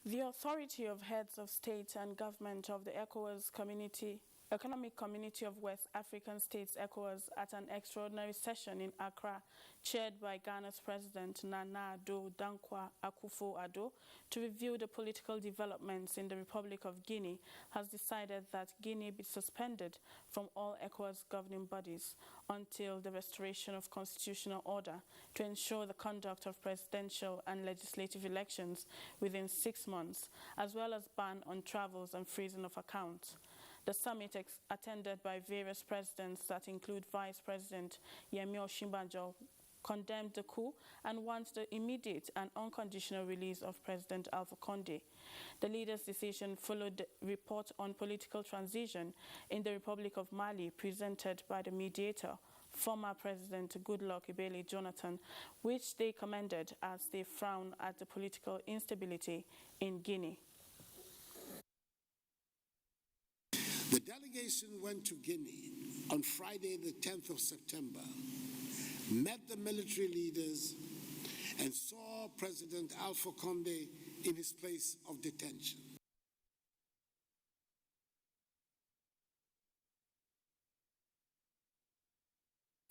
The authority of heads of state and government of the Economic Community of West African States ECOWAS at an extraordinary session in Accra, chaired by Ghana's President Nana Addo Dankwa Akufo-Addo, to review the political developments in the Republic of Guinea, has decided that Guinea be suspended from all ECOWAS governing bodies until the restoration of constitutional order to ensure the conduct of presidential and legislative elections within 6 months, as well as ban on travels and freezing of accounts. The summit, attended by various presidents that include Vice President Yemi Osinbajo, condemned the coup and wants the immediate and unconditional release of President Alpha Condé. The leader's decision followed the report on political transition in the Republic of Mali presented by the mediator, former President Goodluck Ebele Jonathan, which they commended as they frown at the political instability in Guinea. The delegation went to Guinea on Friday, the 10th of September, met the military leaders, and saw President Alpha Condé in his place of detention.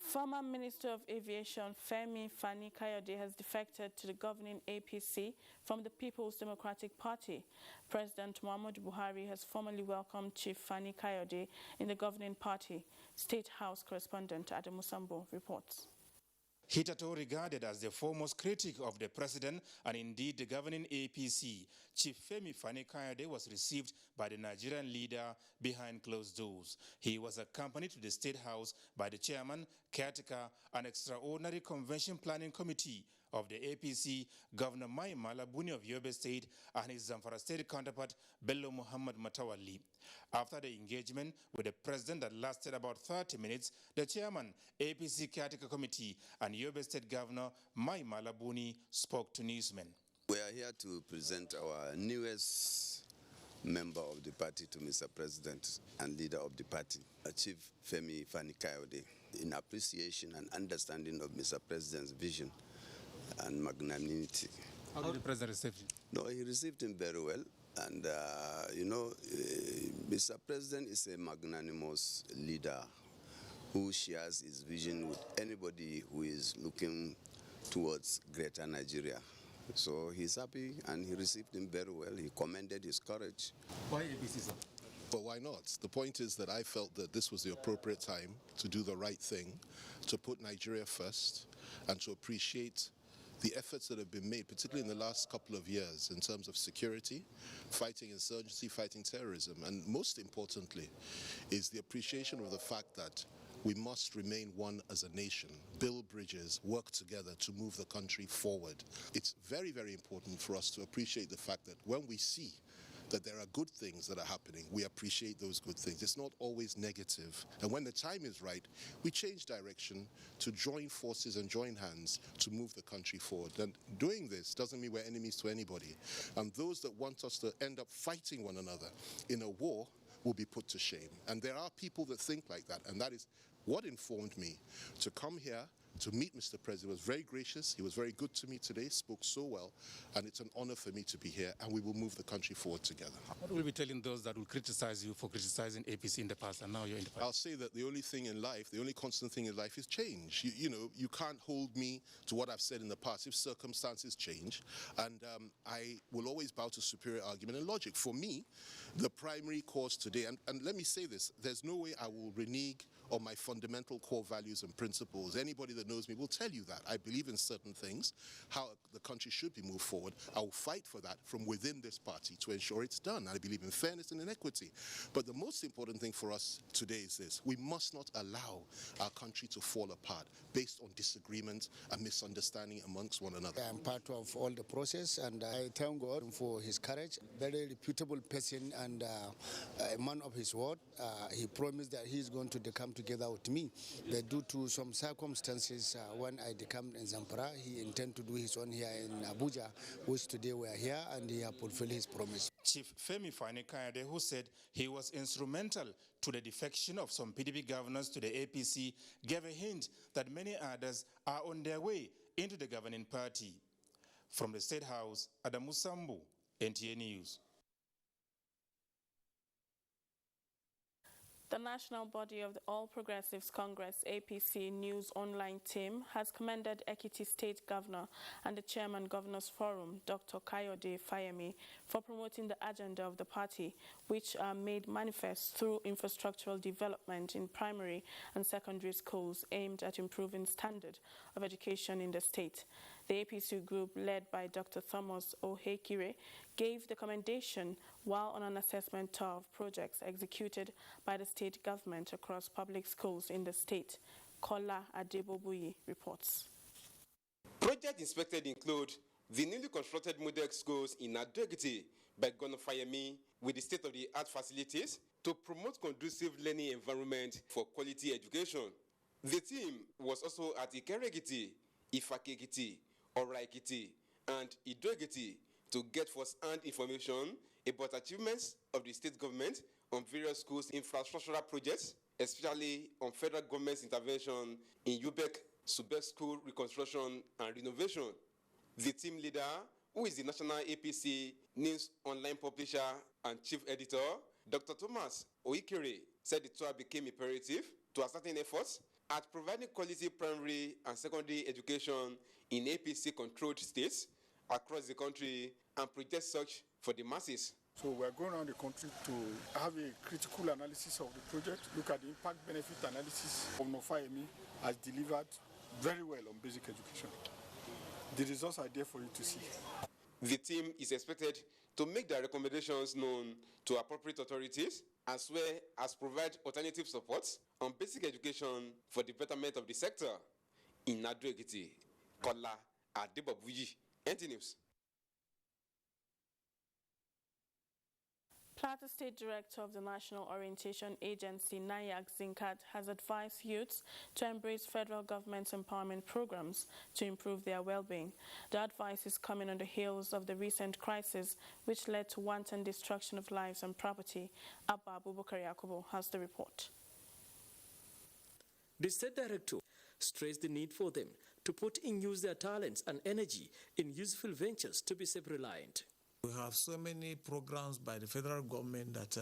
Former Minister of Aviation Femi Fani-Kayode has defected to the governing APC from the People's Democratic Party. President Muhammadu Buhari has formally welcomed Chief Fani-Kayode in the governing party. State House correspondent Adamu Sambo reports. Hitherto regarded as the foremost critic of the president and indeed the governing APC, Chief Femi Fani-Kayode was received by the Nigerian leader behind closed doors. He was accompanied to the State House by the chairman, caretaker, and extraordinary convention planning committee of the APC, Governor Mai Mala Buni of Yobe State and his Zamfara State counterpart, Bello Muhammad Matawali. After the engagement with the president that lasted about 30 minutes, the chairman, APC caretaker committee, and Yobe State Governor Mai Mala Buni spoke to newsmen. We are here to present our newest member of the party to Mr. President and leader of the party, Chief Femi Fani-Kayode, in appreciation and understanding of Mr. President's vision and magnanimity. How did the president receive him? No, he received him very well. And, Mr. President is a magnanimous leader who shares his vision with anybody who is looking towards greater Nigeria. So he's happy and he received him very well. He commended his courage. Why APC, sir? But why not? The point is that I felt that this was the appropriate time to do the right thing, to put Nigeria first, and to appreciate the efforts that have been made, particularly in the last couple of years, in terms of security, fighting insurgency, fighting terrorism, and most importantly is the appreciation of the fact that we must remain one as a nation, build bridges, work together to move the country forward. It's very, very important for us to appreciate the fact that when we see that there are good things that are happening, we appreciate those good things. It's not always negative. And when the time is right, we change direction to join forces and join hands to move the country forward. And doing this doesn't mean we're enemies to anybody. And those that want us to end up fighting one another in a war will be put to shame. And there are people that think like that, and that is what informed me to come here to meet Mr. President. He was very gracious, he was very good to me today, spoke so well, and it's an honor for me to be here, and we will move the country forward together. What will you be telling those that will criticize you for criticizing APC in the past and now you're in the past? I'll say that the only thing in life, the only constant thing in life is change. You can't hold me to what I've said in the past if circumstances change, and I will always bow to superior argument and logic. For me, the primary cause today, and let me say this, there's no way I will renege on my fundamental core values and principles. Anybody that knows me will tell you that. I believe in certain things, how the country should be moved forward. I will fight for that from within this party to ensure it's done. I believe in fairness and in equity. But the most important thing for us today is this: we must not allow our country to fall apart based on disagreement and misunderstanding amongst one another. I'm part of all the process, and I thank God for his courage. Very reputable person and a man of his word. He promised that he's going to come together with me. But due to some circumstances, when I come in Zamfara, he intends to do his own here in Abuja, which today we are here, and he has fulfilled his promise. Chief Femi Fani-Kayode, who said he was instrumental to the defection of some PDP governors to the APC, gave a hint that many others are on their way into the governing party. From the State House, Adamu Sambu, NTA News. The national body of the All Progressives Congress APC News Online team has commended Ekiti State Governor and the Chairman Governors Forum, Dr. Kayode Fayemi, for promoting the agenda of the party, which are made manifest through infrastructural development in primary and secondary schools aimed at improving standard of education in the state. The APC group, led by Dr. Thomas Ohekire, gave the commendation while on an assessment tour of projects executed by the state government across public schools in the state. Kola Adebobuyi reports. Projects inspected include the newly constructed model schools in Ado-Ekiti by Governor Fayemi with the state-of-the-art facilities to promote conducive learning environment for quality education. The team was also at Ikere-Ekiti, Ifake-Ekiti, Ora-Ekiti, and Ido-Ekiti to get first-hand information about achievements of the state government on various schools' infrastructural projects, especially on federal government's intervention in Subek School reconstruction and renovation. The team leader, who is the national APC News Online publisher and chief editor, Dr. Thomas Ohekire, said the tour became imperative to ascertain efforts at providing quality primary and secondary education in APC-controlled states across the country and project such for the masses. So we're going around the country to have a critical analysis of the project, look at the impact-benefit analysis. Governor Fayemi has delivered very well on basic education. The results are there for you to see. The team is expected to make their recommendations known to appropriate authorities, as well as provide alternative supports on basic education for the betterment of the sector. In Ado-Ekiti, Kola Adebobuyi, NTA News. Plateau State Director of the National Orientation Agency, Nayak Zinkat, has advised youths to embrace federal government's empowerment programs to improve their well-being. The advice is coming on the heels of the recent crisis, which led to wanton destruction of lives and property. Abba Abubakar Yakubu has the report. The State Director stressed the need for them to put in use their talents and energy in useful ventures to be self-reliant. We have so many programs by the federal government that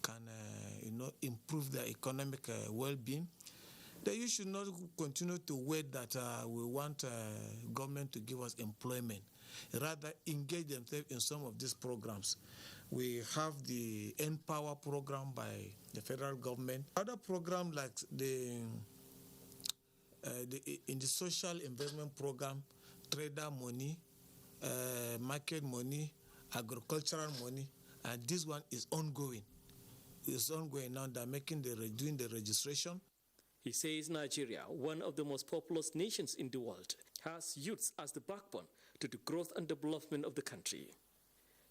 can, improve their economic well-being. That you should not continue to wait that we want government to give us employment. Rather, engage themselves in some of these programs. We have the Empower program by the federal government. Other programs like in the social investment program, trader money, market money, agricultural money, and this one is ongoing. It's ongoing now. They're doing the registration. He says Nigeria, one of the most populous nations in the world, has youths as the backbone to the growth and development of the country.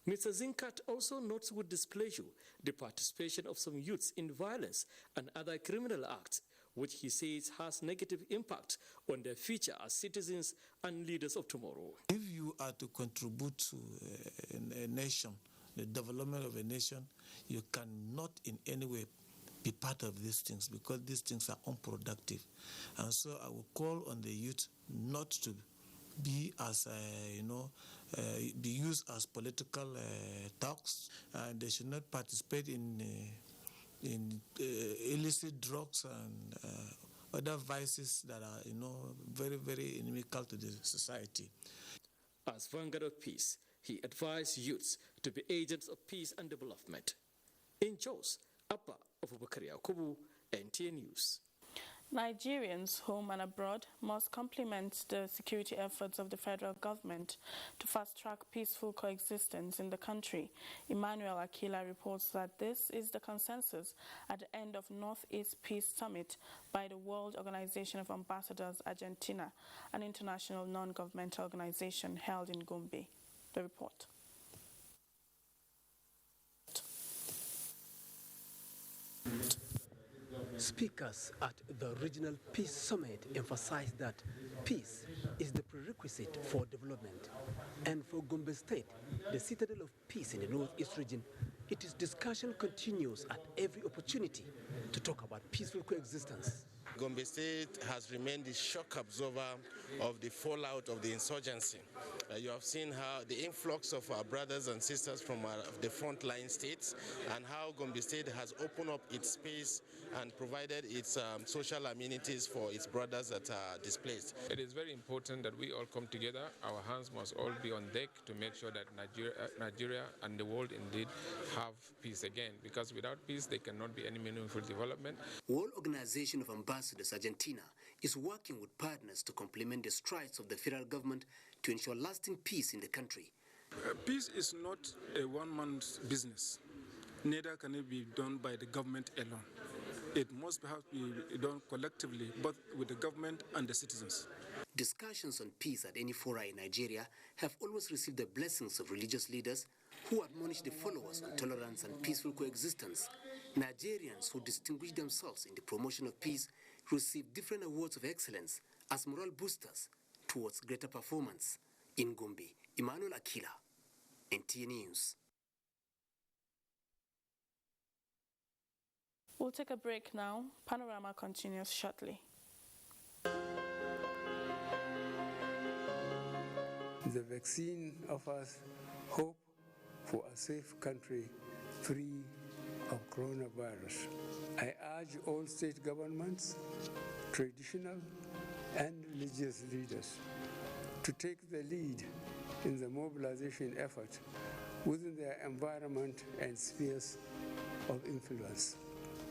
Mr. Zinkat also notes with displeasure the participation of some youths in violence and other criminal acts, which he says has negative impact on their future as citizens and leaders of tomorrow. If you are to contribute to a nation, the development of a nation, you cannot in any way be part of these things because these things are unproductive. And so I will call on the youth not to be as, be used as political talks. They should not participate in illicit drugs and other vices that are, very, very inimical to the society. As vanguard of peace, he advised youths to be agents of peace and development. In Jos, Abba Abubakar Yakubu, NTA News. Nigerians, home and abroad, must complement the security efforts of the federal government to fast-track peaceful coexistence in the country. Emmanuel Akila reports that this is the consensus at the end of Northeast Peace Summit by the World Organization of Ambassadors Argentina, an international non-governmental organization held in Gombe. The report. Speakers at the Regional Peace Summit emphasized that peace is the prerequisite for development. And for Gombe State, the citadel of peace in the Northeast region, its discussion continues at every opportunity to talk about peaceful coexistence. Gombe State has remained the shock absorber of the fallout of the insurgency. You have seen how the influx of our brothers and sisters from the frontline states, and how Gombe State has opened up its space and provided its social amenities for its brothers that are displaced. It is very important that we all come together. Our hands must all be on deck to make sure that Nigeria and the world indeed have peace again, because without peace there cannot be any meaningful development. World Organization of Ambassadors Argentina is working with partners to complement the strides of the federal government to ensure lasting peace in the country. Peace is not a one-man's business. Neither can it be done by the government alone. It must have to be done collectively, both with the government and the citizens. Discussions on peace at any fora in Nigeria have always received the blessings of religious leaders who admonish the followers on tolerance and peaceful coexistence. Nigerians who distinguish themselves in the promotion of peace receive different awards of excellence as moral boosters towards greater performance. In Gombe, Emmanuel Akila, NTA News. We'll take a break now. Panorama continues shortly. The vaccine offers hope for a safe country free of coronavirus. I urge all state governments, traditional and religious leaders to take the lead in the mobilization effort within their environment and spheres of influence.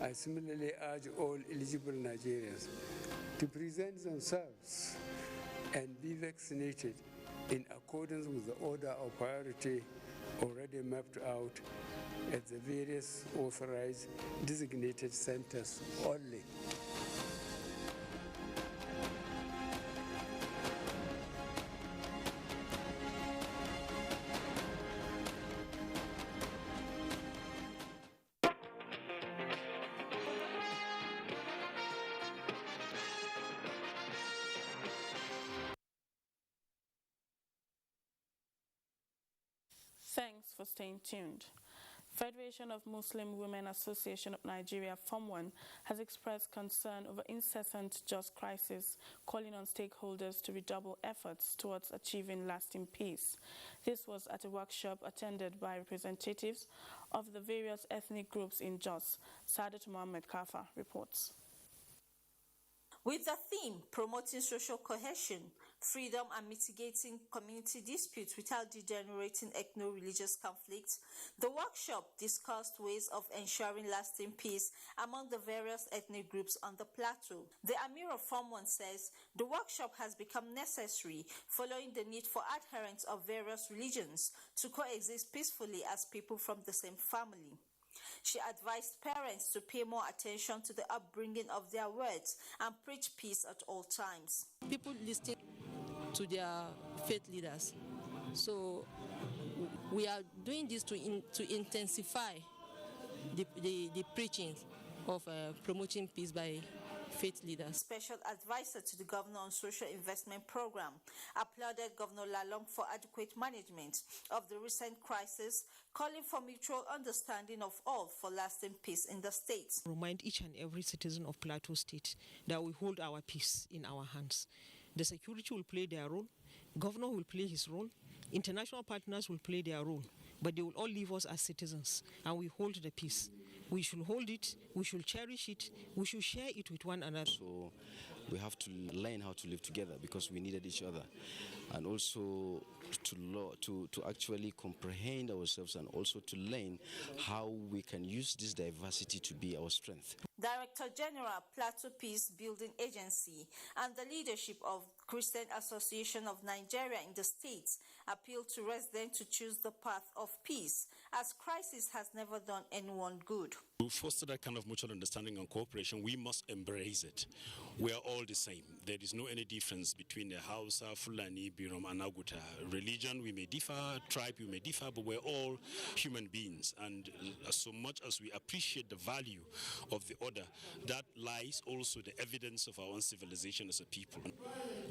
I similarly urge all eligible Nigerians to present themselves and be vaccinated in accordance with the order of priority already mapped out at the various authorized designated centers only. Thanks for staying tuned. Federation of Muslim Women Association of Nigeria, FOM1, has expressed concern over incessant just crisis, calling on stakeholders to redouble efforts towards achieving lasting peace. This was at a workshop attended by representatives of the various ethnic groups in Jos. Sadat Mohammed Kafa reports. With the theme, promoting social cohesion, freedom and mitigating community disputes without degenerating ethno-religious conflicts, the workshop discussed ways of ensuring lasting peace among the various ethnic groups on the plateau. The Amir of FOM1 says the workshop has become necessary following the need for adherents of various religions to coexist peacefully as people from the same family. She advised parents to pay more attention to the upbringing of their words and preach peace at all times. People listen to their faith leaders. So we are doing this to intensify the preaching of promoting peace by faith leaders. Special advisor to the governor on social investment program applauded Governor Lalong for adequate management of the recent crisis, calling for mutual understanding of all for lasting peace in the state. Remind each and every citizen of Plateau State that we hold our peace in our hands. The security will play their role, governor will play his role, international partners will play their role, but they will all leave us as citizens, and we hold the peace. We should hold it, we should cherish it, we should share it with one another. So we have to learn how to live together because we needed each other, and also to actually comprehend ourselves, and also to learn how we can use this diversity to be our strength. Director General, Plateau Peace Building Agency, and the leadership of Christian Association of Nigeria in the states appealed to residents to choose the path of peace, as crisis has never done anyone good. To foster that kind of mutual understanding and cooperation, we must embrace it. We are all the same. There is no any difference between the Hausa, Fulani, Birom, and Aguta. Religion, we may differ, tribe, we may differ, but we're all human beings. And so much as we appreciate the value of the other, that lies also the evidence of our own civilization as a people.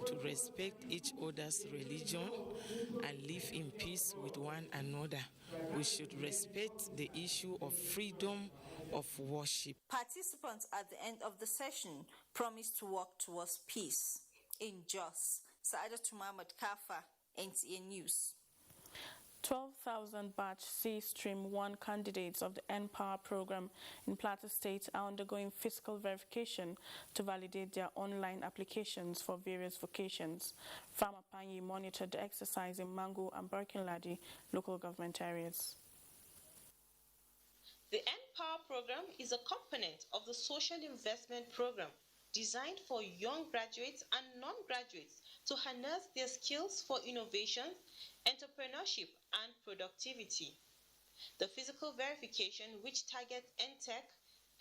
To respect each other's religion and live in peace with one another. We should respect the issue of freedom of worship. Participants at the end of the session promised to work towards peace. In Jos, Sadat Mohammed Kafa, NTA News. 12,000 batch C Stream 1 candidates of the NPower program in Plateau State are undergoing physical verification to validate their online applications for various vocations. Farmer Panyi monitored the exercise in Mangu and Barkinladi local government areas. The NPower program is a component of the social investment program designed for young graduates and non-graduates to harness their skills for innovation, entrepreneurship, and productivity. The physical verification, which targets N-Tech,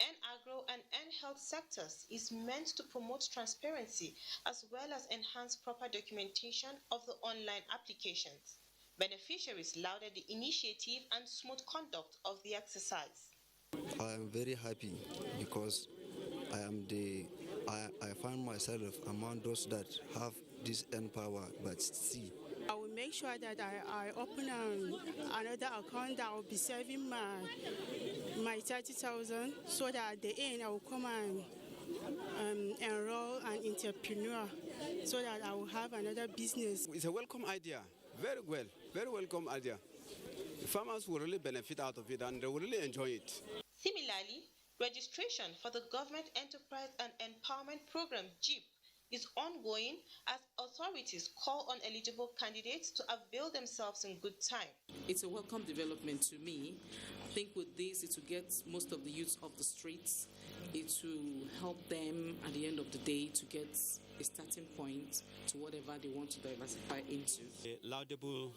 N-Agro, and N-Health sectors, is meant to promote transparency as well as enhance proper documentation of the online applications. Beneficiaries lauded the initiative and smooth conduct of the exercise. I am very happy because I find myself among those that have this NPower but C. I will make sure that I open another account that will be saving my 30,000 so that at the end I will come and enroll an entrepreneur so that I will have another business. It's a welcome idea, very welcome idea. Farmers will really benefit out of it and they will really enjoy it. Similarly, registration for the Government Enterprise and Empowerment Program (GEP) is ongoing as authorities call on eligible candidates to avail themselves in good time. It's a welcome development to me. I think with this, it will get most of the youths off the streets. It will help them at the end of the day to get a starting point to whatever they want to diversify into. A laudable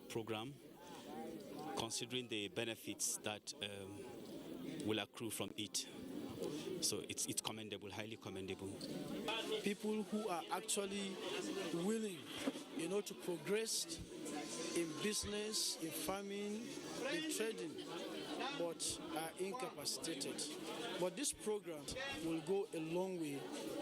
program, considering the benefits that will accrue from it. So it's commendable, highly commendable. People who are actually willing, to progress in business, in farming, in trading, but are incapacitated. But this program will go a long way,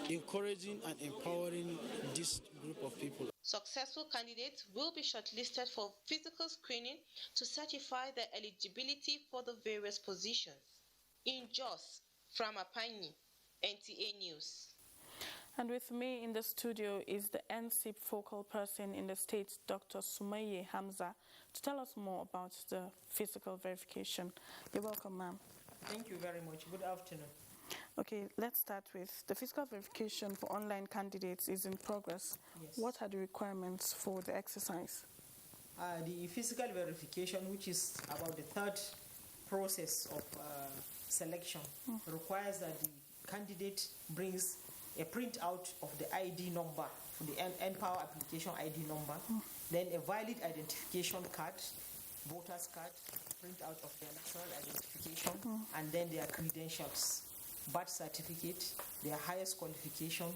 encouraging and empowering this group of people. Successful candidates will be shortlisted for physical screening to certify their eligibility for the various positions. In Jos, from Apanyi, NTA News. And with me in the studio is the NCIP focal person in the state, Dr. Sumaye Hamza, to tell us more about the physical verification. You're welcome, ma'am. Thank you very much. Good afternoon. Okay, let's start with the physical verification for online candidates is in progress. Yes. What are the requirements for the exercise? The physical verification, which is about the third process of selection, requires that the candidate brings a printout of the ID number, for the NPower application ID number, then a valid identification card, voter's card, printout of their national identification, and then their credentials, birth certificate, their highest qualification,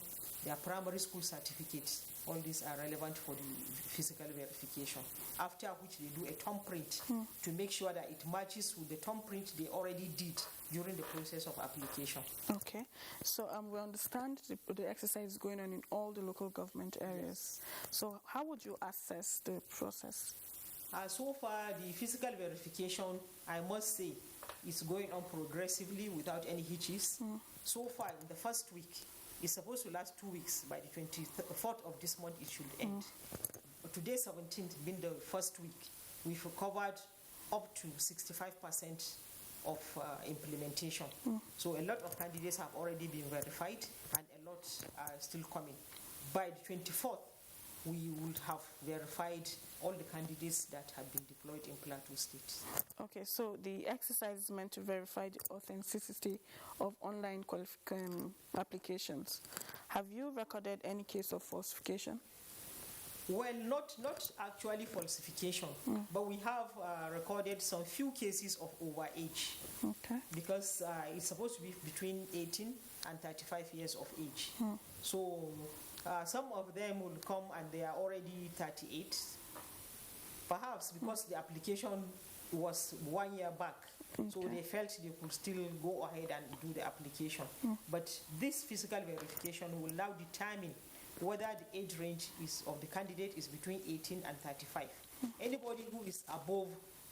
their primary school certificate. All these are relevant for the physical verification. After which they do a thumb print to make sure that it matches with the thumb print they already did during the process of application. Okay, so we understand the exercise is going on in all the local government areas. Yes. So how would you assess the process? So far, the physical verification, I must say, is going on progressively without any hitches. So far, in the first week, it's supposed to last 2 weeks. By the 24th of this month, it should end. But today, 17th, being the first week, we've covered up to 65% of implementation. So a lot of candidates have already been verified, and a lot are still coming. By the 24th, we would have verified all the candidates that have been deployed in Plateau State. Okay, so the exercise is meant to verify the authenticity of online applications. Have you recorded any case of falsification? Well, not actually falsification, but we have recorded some few cases of overage. Okay. Because it's supposed to be between 18 and 35 years of age. So some of them will come and they are already 38. Perhaps because the application was 1 year back, so they felt they could still go ahead and do the application. But this physical verification will now determine whether the age range of the candidate is between 18 and 35. Anybody who is above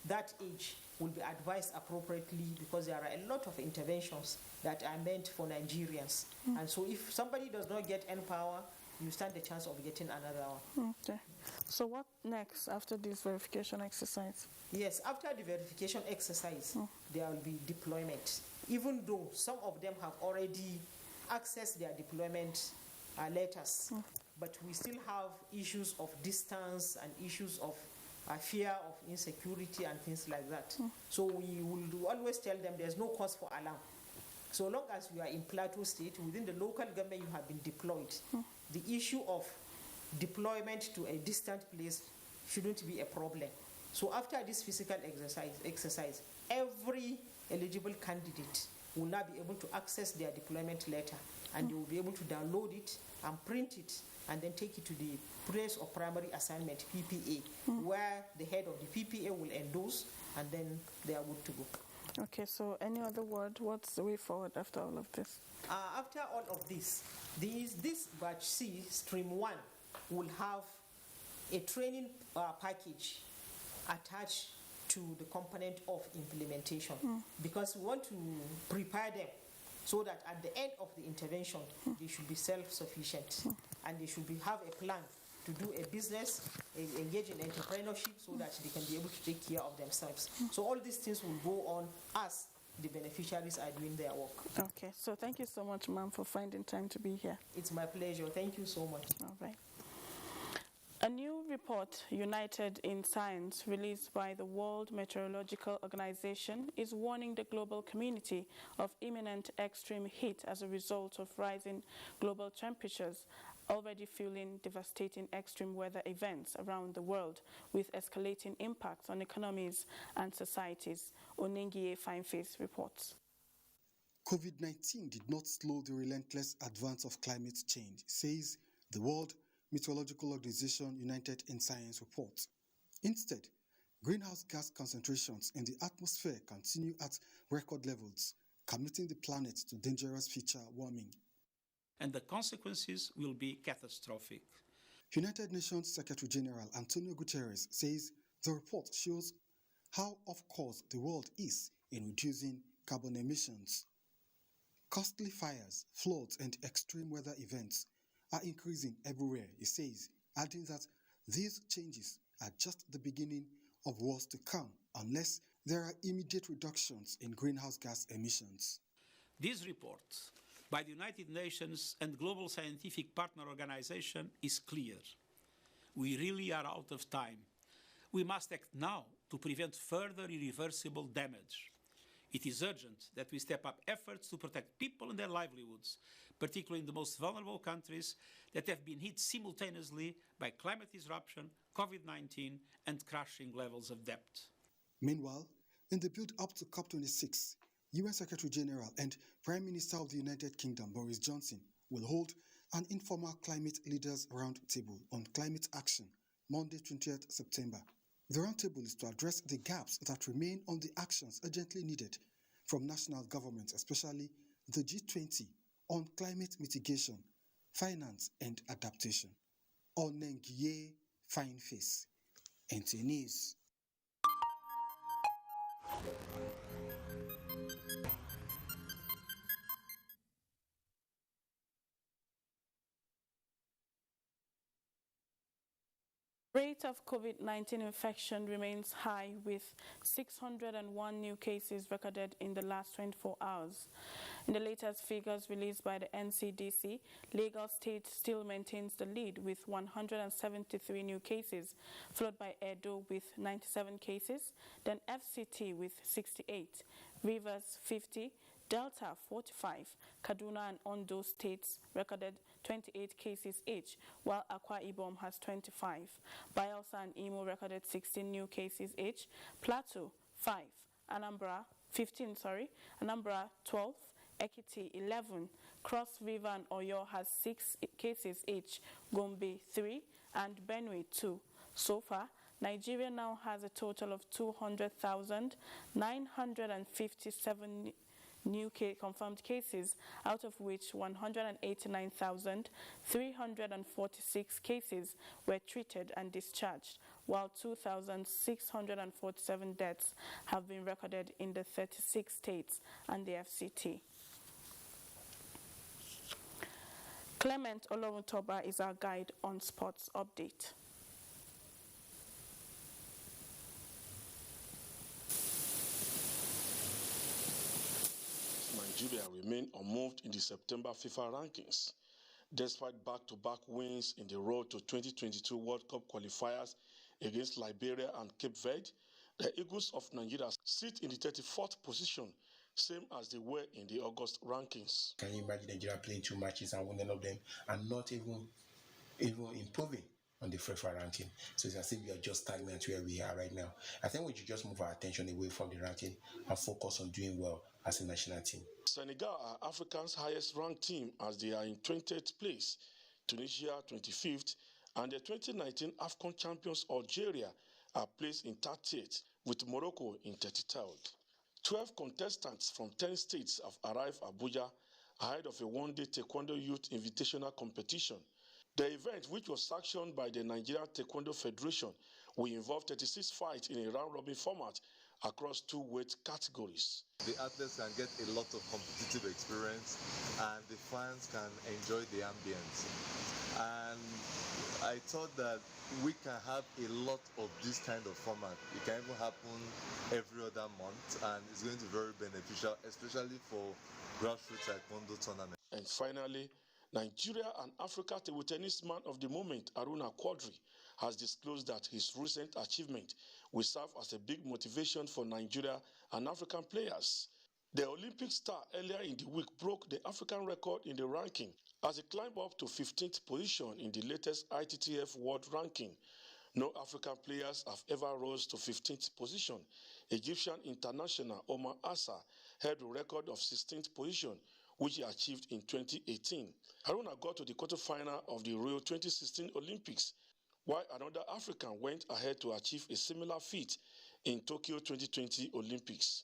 that age will be advised appropriately because there are a lot of interventions that are meant for Nigerians. And so if somebody does not get NPower, you stand the chance of getting another one. Okay. So what next after this verification exercise? Yes, after the verification exercise, there will be deployment. Even though some of them have already accessed their deployment letters, but we still have issues of distance and issues of fear of insecurity and things like that. So we will always tell them there's no cause for alarm. So long as you are in Plateau State, within the local government you have been deployed, the issue of deployment to a distant place shouldn't be a problem. So after this physical exercise, every eligible candidate will now be able to access their deployment letter, and they will be able to download it and print it and then take it to the place of primary assignment, PPA, where the head of the PPA will endorse, and then they are good to go. Okay, so any other word? What's the way forward after all of this? After all of this, this batch C, stream 1, will have a training package attached to the component of implementation, because we want to prepare them so that at the end of the intervention, they should be self-sufficient, and they should have a plan to do a business, engage in entrepreneurship, so that they can be able to take care of themselves. So all these things will go on as the beneficiaries are doing their work. Okay, so thank you so much, ma'am, for finding time to be here. It's my pleasure. Thank you so much. All right. A new report, United in Science, released by the World Meteorological Organization, is warning the global community of imminent extreme heat as a result of rising global temperatures, already fueling devastating extreme weather events around the world, with escalating impacts on economies and societies. Onengie Fineface reports. COVID-19 did not slow the relentless advance of climate change, says the World Meteorological Organization United in Science report. Instead, greenhouse gas concentrations in the atmosphere continue at record levels, committing the planet to dangerous future warming. And the consequences will be catastrophic. United Nations Secretary General Antonio Guterres says the report shows how off course the world is in reducing carbon emissions. Costly fires, floods, and extreme weather events are increasing everywhere, he says, adding that these changes are just the beginning of wars to come unless there are immediate reductions in greenhouse gas emissions. This report by the United Nations and Global Scientific Partner Organization is clear. We really are out of time. We must act now to prevent further irreversible damage. It is urgent that we step up efforts to protect people and their livelihoods, particularly in the most vulnerable countries that have been hit simultaneously by climate disruption, COVID-19, and crashing levels of debt. Meanwhile, in the build-up to COP26, UN Secretary General and Prime Minister of the United Kingdom, Boris Johnson, will hold an informal climate leaders roundtable on climate action Monday, 20th September. The roundtable is to address the gaps that remain on the actions urgently needed from national governments, especially the G20, on climate mitigation, finance, and adaptation. Onengie Fineface, NTA News. Rate of COVID-19 infection remains high, with 601 new cases recorded in the last 24 hours. In the latest figures released by the NCDC, Lagos State still maintains the lead with 173 new cases, followed by Edo with 97 cases, then FCT with 68, Rivers 50, Delta 45, Kaduna and Ondo states recorded 28 cases each, while Akwa Ibom has 25. Bayelsa and Imo recorded 16 new cases each, Plateau 5, Anambra 12, Ekiti 11, Cross River and Oyo has 6 cases each, Gombe 3, and Benue 2. So far, Nigeria now has a total of 200,957 new confirmed cases, out of which 189,346 cases were treated and discharged, while 2,647 deaths have been recorded in the 36 states and the FCT. Clement Olomutoba is our guide on sports update. Nigeria remained unmoved in the September FIFA rankings. Despite back-to-back wins in the road to 2022 World Cup qualifiers against Liberia and Cape Verde, the Eagles of Nigeria sit in the 34th position, same as they were in the August rankings. Can you imagine Nigeria playing 2 matches and winning of them and not even improving on the FIFA ranking? So it's as if we are just stagnant where we are right now. I think we should just move our attention away from the ranking and focus on doing well as a national team. Senegal are Africa's highest ranked team as they are in 20th place, Tunisia 25th, and the 2019 AFCON champions Algeria are placed in 30th, with Morocco in 33rd. 12 contestants from 10 states have arrived Abuja ahead of a one-day Taekwondo Youth Invitational competition. The event, which was sanctioned by the Nigerian Taekwondo Federation, will involve 36 fights in a round-robin format across 2 weight categories. The athletes can get a lot of competitive experience and the fans can enjoy the ambience. And I thought that we can have a lot of this kind of format. It can even happen every other month and it's going to be very beneficial, especially for grassroots Taekwondo tournament. And finally, Nigeria and Africa table tennis man of the moment, Aruna Quadri, has disclosed that his recent achievement will serve as a big motivation for Nigeria and African players. The Olympic star earlier in the week broke the African record in the ranking as he climbed up to 15th position in the latest ITTF World Ranking. No African players have ever rose to 15th position. Egyptian international Omar Assa held a record of 16th position, which he achieved in 2018. Haruna got to the quarterfinal of the Rio 2016 Olympics, while another African went ahead to achieve a similar feat in Tokyo 2020 Olympics.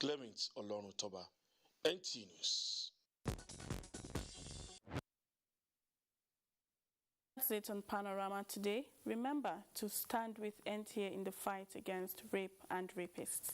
Clement Olorutoba, NTA News. That's it on Panorama today. Remember to stand with NTA in the fight against rape and rapists.